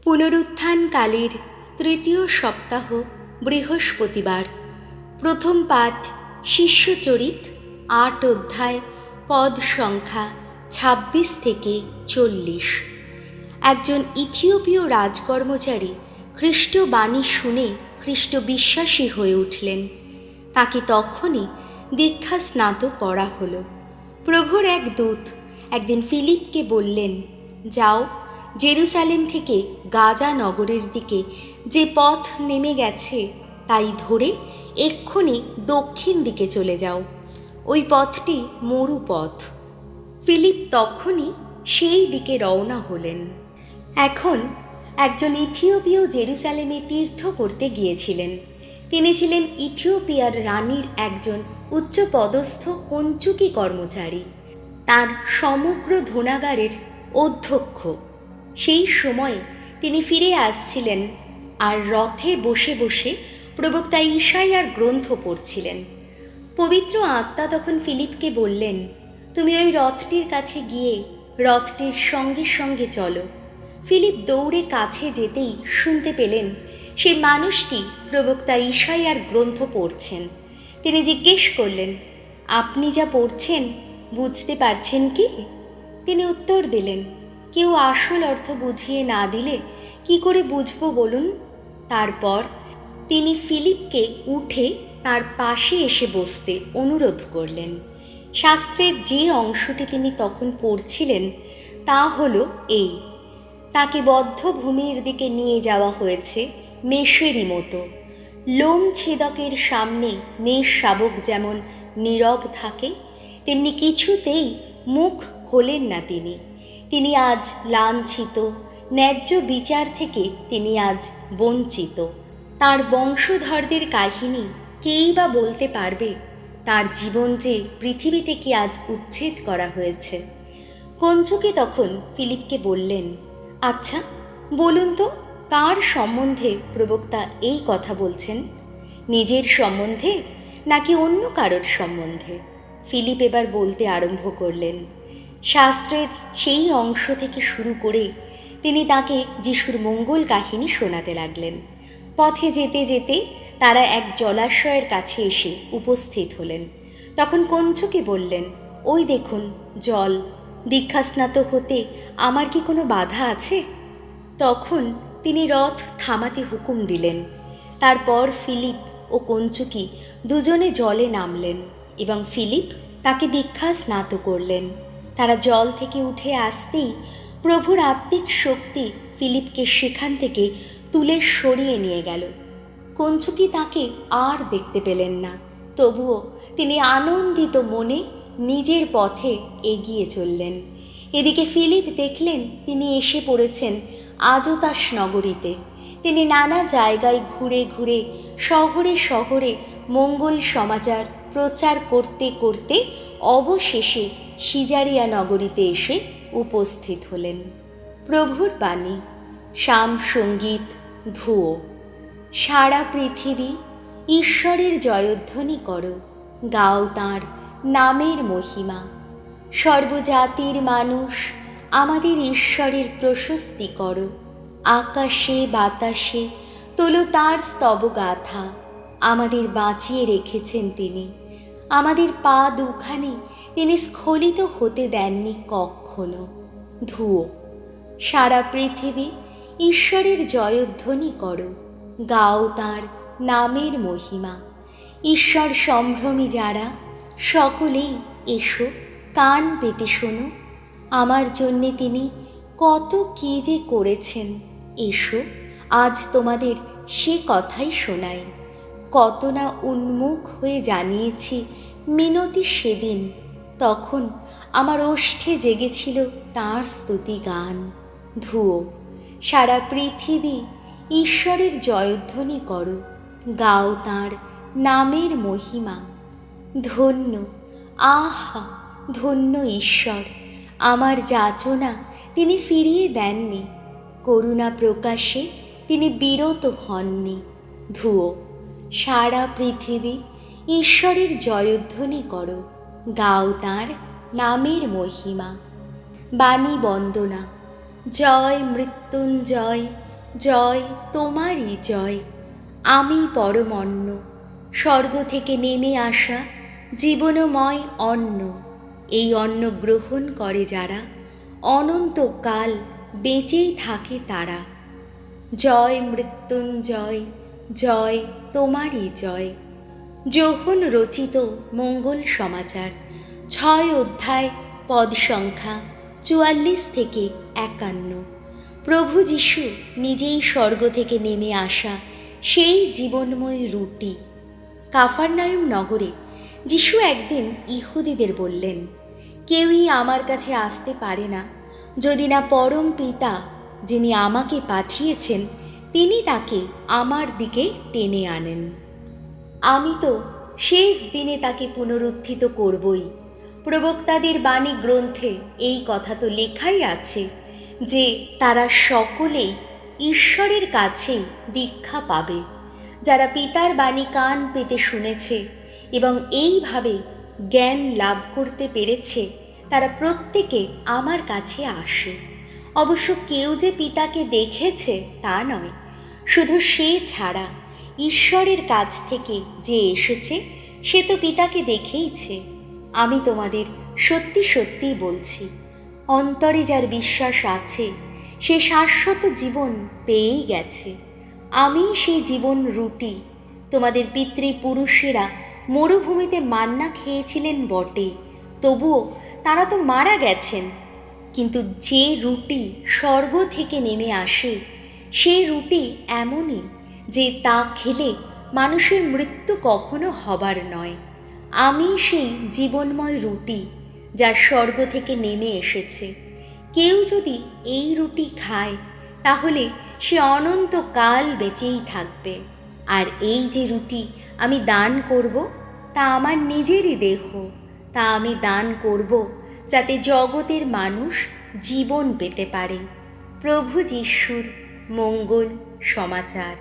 পুনরুত্থানকালের তৃতীয় সপ্তাহ বৃহস্পতিবার। প্রথম পাঠ শিষ্যচরিত ৮ অধ্যায়, পদ সংখ্যা ২৬ থেকে ৪০। একজন ইথিওপীয় রাজকর্মচারী খ্রিস্ট বাণী শুনে খ্রিস্ট বিশ্বাসী হয়ে উঠলেন। তাকে তখনই দীক্ষা স্নাত করা হলো। প্রভুর এক দূত একদিন ফিলিপকে বললেন, যাও, জেরুসালেম থেকে গাজা নগরের দিকে যে পথ নেমে গেছে তাই ধরে এক্ষুনি দক্ষিণ দিকে চলে যাও। ওই পথটি মরু পথ। ফিলিপ তখনই সেই দিকে রওনা হলেন। এখন একজন ইথিওপীয় জেরুসালেমে তীর্থ করতে গিয়েছিলেন। তিনি ছিলেন ইথিওপিয়ার রানীর একজন উচ্চপদস্থ কঞ্চুকি কর্মচারী, তার সমগ্র ধনাগারের অধ্যক্ষ। সেই সময় তিনি ফিরে আসছিলেন আর রথে বসে বসে প্রবক্তা ঈশাইয়ার গ্রন্থ পড়ছিলেন। পবিত্র আত্মা তখন ফিলিপকে বললেন, তুমি ওই রথটির কাছে গিয়ে রথটির সঙ্গে সঙ্গে চলো। ফিলিপ দৌড়ে কাছে যেতেই শুনতে পেলেন সেই মানুষটি প্রবক্তা ঈশাইয়ার গ্রন্থ পড়ছেন। তিনি জিজ্ঞেস করলেন, আপনি যা পড়ছেন বুঝতে পারছেন কি? তিনি উত্তর দিলেন, কেউ আসল অর্থ বুঝিয়ে না দিলে কি করে বুঝবো বলুন? তারপর তিনি ফিলিপকে উঠে তার পাশে এসে বসতে অনুরোধ করলেন। শাস্ত্রের যে অংশটি তিনি তখন পড়ছিলেন তা হলো এই, তাকে বদ্ধভূমির দিকে নিয়ে যাওয়া হয়েছে মেষেরই মতো। লোম ছেদকের সামনে মেষ শাবক যেমন নীরব থাকে, তেমনি কিছুতেই মুখ খোলেন না তিনি। তিনি আজ লাঞ্ছিত, ন্যায্য বিচার থেকে তিনি আজ বঞ্চিত। তার বংশধরদের কাহিনী কেই বা বলতে পারবে তার জীবন যে পৃথিবী থেকে আজ উচ্ছেদ করা হয়েছে। কঞ্চুকি তখন ফিলিপকে বললেন, আচ্ছা বলুন তো, কার সম্বন্ধে প্রবক্তা এই কথা বলছেন? নিজের সম্বন্ধে নাকি অন্য কারোর সম্বন্ধে? ফিলিপ এবার বলতে আরম্ভ করলেন। শাস্ত্রের সেই অংশ থেকে শুরু করে তিনি তাকে যিশুর মঙ্গল কাহিনী শোনাতে লাগলেন। পথে যেতে যেতে তারা এক জলাশয়ের কাছে এসে উপস্থিত হলেন। তখন কঞ্চুকি বললেন, ওই দেখুন জল, দীক্ষাস্নাত হতে আমার কি কোনো বাধা আছে? তখন তিনি রথ থামাতে হুকুম দিলেন। তারপর ফিলিপ ও কঞ্চুকি দুজনে জলে নামলেন এবং ফিলিপ তাকে দীক্ষা স্নাত করলেন। তারা জল থেকে উঠে আসতেই প্রভুর আত্মিক শক্তি ফিলিপকে সেখান থেকে তুলে সরিয়ে নিয়ে গেল। কঞ্চুকি তাকে আর দেখতে পেলেন না, তবুও তিনি আনন্দিত মনে নিজের পথে এগিয়ে চললেন। এদিকে ফিলিপ দেখলেন তিনি এসে পড়েছেন আজোতাস নগরীতে। তিনি নানা জায়গায় ঘুরে ঘুরে শহরে শহরে মঙ্গল সমাচার প্রচার করতে করতে অবশেষে সিজারিয়া নগরীতে এসে উপস্থিত হলেন। প্রভুর বাণী, শাম সঙ্গীত ধুয়ো। সারা পৃথিবী ঈশ্বরের জয়ধ্বনি করো, গাও তাঁর নামের মহিমা। সর্বজাতির মানুষ আমাদের ঈশ্বরের প্রশস্তি করো। আকাশে বাতাসে তোলো তাঁর স্তবগাথা। আমাদের বাঁচিয়ে রেখেছেন তিনি, আমাদের পা দুখানি তিনি স্খলিত হতে দেননি কখনো। ধুয়ো। সারা পৃথিবী ঈশ্বরের জয়ধ্বনি করো, গাও তাঁর নামের মহিমা। ঈশ্বর সম্ভ্রমী যারা সকলেই এসো, কান পেতে শোনো। আমার জন্যে তিনি কত কী যে করেছেন, এসো আজ তোমাদের সে কথাই শোনাই। কত না উন্মুখ হয়ে জানিয়েছি মিনতি সেদিন, তখন আমার ওষ্ঠে জেগেছিল তাঁর স্তুতি গান। ধুয়ো। সারা পৃথিবী ঈশ্বরের জয়ধ্বনি করো, গাও তাঁর নামের মহিমা। ধন্য, আহা ধন্য ঈশ্বর, আমার যাচনা তিনি ফিরিয়ে দেননি, করুণা প্রকাশে তিনি বিরত হননি। ধুয়ো। সারা পৃথিবী ঈশ্বরের জয়ধ্বনি করো, গাও তাঁর নামের মহিমা। বাণী বন্দনা। জয় মৃত্যুঞ্জয়, জয় তোমারই জয়। আমি পরম অন্ন, স্বর্গ থেকে নেমে আসা জীবনময় অন্ন। এই অন্ন গ্রহণ করে যারা, অনন্তকাল বেঁচেই থাকে তারা। জয় মৃত্যুঞ্জয়, জয় তোমারই জয়। যোহন রচিত মঙ্গল সমাচার, 6 অধ্যায়, পদ সংখ্যা 44 থেকে 51। প্রভু যীশু নিজেই স্বর্গ থেকে নেমে আসা সেই জীবনময় রুটি। কাফারনায়ুম নগরে যীশু একদিন ইহুদিদের বললেন, কেউই আমার কাছে আসতে পারে না যদি না পরম পিতা যিনি আমাকে পাঠিয়েছেন তিনি তাকে আমার দিকে টেনে আনেন। আমি তো শেষ দিনে তাকে পুনরুত্থিত করবই। প্রবক্তাদের বাণী গ্রন্থে এই কথা তো লেখাই আছে যে তারা সকলেই ঈশ্বরের কাছেই দীক্ষা পাবে। যারা পিতার বাণী কান পেতে শুনেছে এবং এইভাবে জ্ঞান লাভ করতে পেরেছে তারা প্রত্যেকে আমার কাছে আসে। অবশ্য কেউ যে পিতাকে দেখেছে তা নয়, শুধু সে ছাড়া ঈশ্বরের কাছ থেকে যে এসেছে সে তো পিতাকে দেখেইছে। আমি তোমাদের সত্যি সত্যি বলছি, অন্তরে যার বিশ্বাস আছে সে শাশ্বত জীবন পেয়েই গেছে। আমি সেই জীবন রুটি। তোমাদের পিতৃপুরুষেরা মরুভূমিতে মান্না খেয়েছিলেন বটে, তবুও তারা তো মারা গেছেন। কিন্তু যে রুটি স্বর্গ থেকে নেমে আসে সেই রুটি এমনই যে তা খেলে মানুষের মৃত্যু কখনো হবার নয়। আমি সেই জীবনময় রুটি যা স্বর্গ থেকে নেমে এসেছে। কেউ যদি এই রুটি খায় তাহলে সে অনন্তকাল বেঁচেই থাকবে। আর এই যে রুটি আমি দান করব তা আমার নিজেরই দেহ। তা আমি দান করব যাতে জগতের মানুষ জীবন পেতে পারে। প্রভু যীশুর মঙ্গল সমাচার।